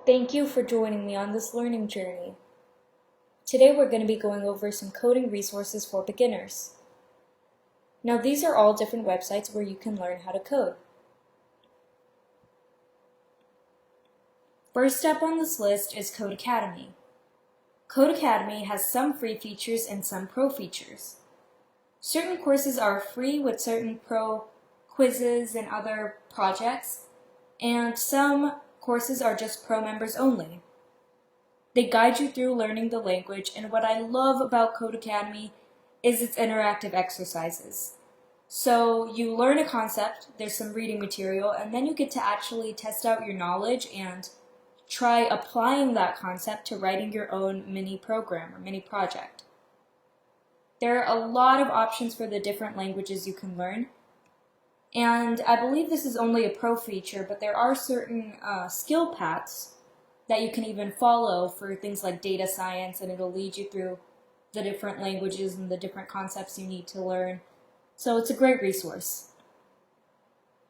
Thank you for joining me on this learning journey. Today we're going to be going over some coding resources for beginners. Now these are all different websites where you can learn how to code. First up on this list is Code Academy. Code Academy has some free features and some pro features. Certain courses are free with certain pro quizzes and other projects, and some courses are just pro members only. They guide you through learning the language, and what I love about Code Academy is its interactive exercises. So you learn a concept, there's some reading material, and then you get to actually test out your knowledge and try applying that concept to writing your own mini program or mini project. There are a lot of options for the different languages you can learn, and I believe this is only a pro feature, but there are certain skill paths that you can even follow for things like data science, and it'll lead you through the different languages and the different concepts you need to learn. So it's a great resource.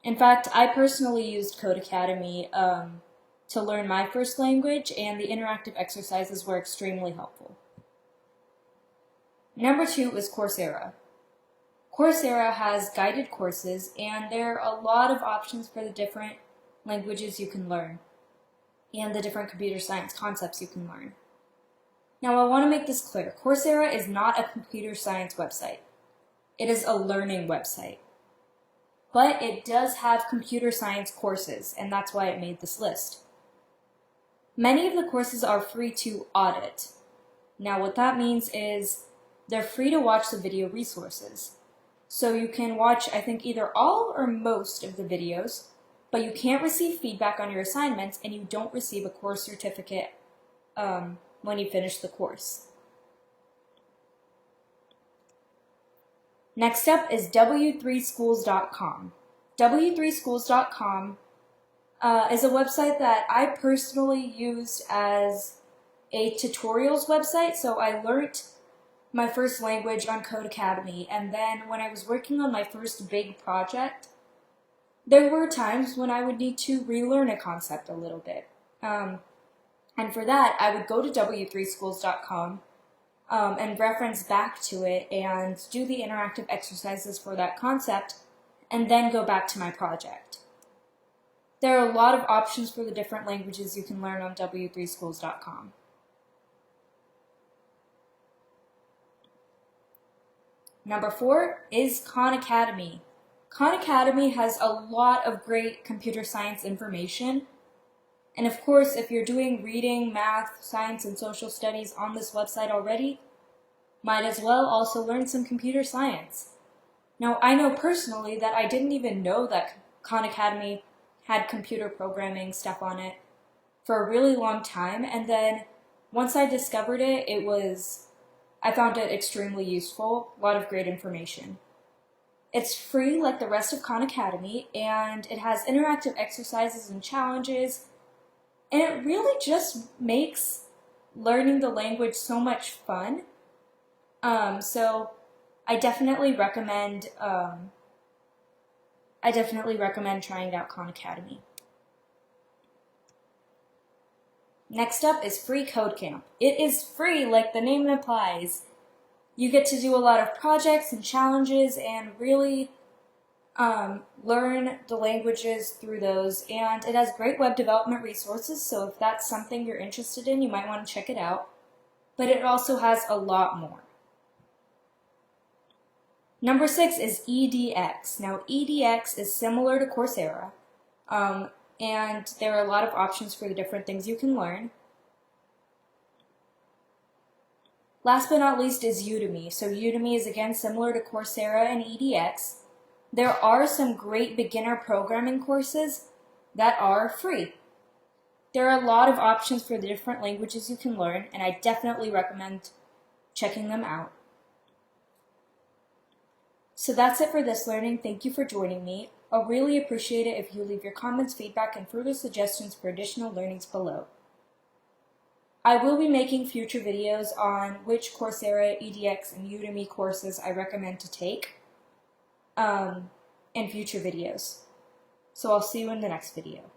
In fact, I personally used Code Academy to learn my first language, and the interactive exercises were extremely helpful. Number 2 is Coursera. Coursera has guided courses, and there are a lot of options for the different languages you can learn and the different computer science concepts you can learn. Now I want to make this clear. Coursera is not a computer science website. It is a learning website. But it does have computer science courses, and that's why it made this list. Many of the courses are free to audit. Now what that means is they're free to watch the video resources. So you can watch, I think, either all or most of the videos, but you can't receive feedback on your assignments, and you don't receive a course certificate when you finish the course. Next up is W3Schools.com. W3Schools.com is a website that I personally used as a tutorials website, so I learned my first language on Code Academy, and then when I was working on my first big project, there were times when I would need to relearn a concept a little bit. And for that, I would go to W3Schools.com and reference back to it and do the interactive exercises for that concept, and then go back to my project. There are a lot of options for the different languages you can learn on W3Schools.com. Number 4 is Khan Academy. Khan Academy has a lot of great computer science information. And of course, if you're doing reading, math, science, and social studies on this website already, might as well also learn some computer science. Now, I know personally that I didn't even know that Khan Academy had computer programming stuff on it for a really long time, and then once I discovered it, I found it extremely useful, a lot of great information. It's free like the rest of Khan Academy, and it has interactive exercises and challenges, and it really just makes learning the language so much fun. So I definitely recommend trying out Khan Academy. Next up is Free Code Camp. It is free like the name implies. You get to do a lot of projects and challenges and really learn the languages through those. And it has great web development resources, so if that's something you're interested in, you might want to check it out. But it also has a lot more. Number 6 is EDX. Now EDX is similar to Coursera. And there are a lot of options for the different things you can learn. Last but not least is Udemy. So Udemy is again similar to Coursera and EDX. There are some great beginner programming courses that are free. There are a lot of options for the different languages you can learn, and I definitely recommend checking them out. So that's it for this learning. Thank you for joining me. I'll really appreciate it if you leave your comments, feedback, and further suggestions for additional learnings below. I will be making future videos on which Coursera, EDX, and Udemy courses I recommend to take in future videos. So I'll see you in the next video.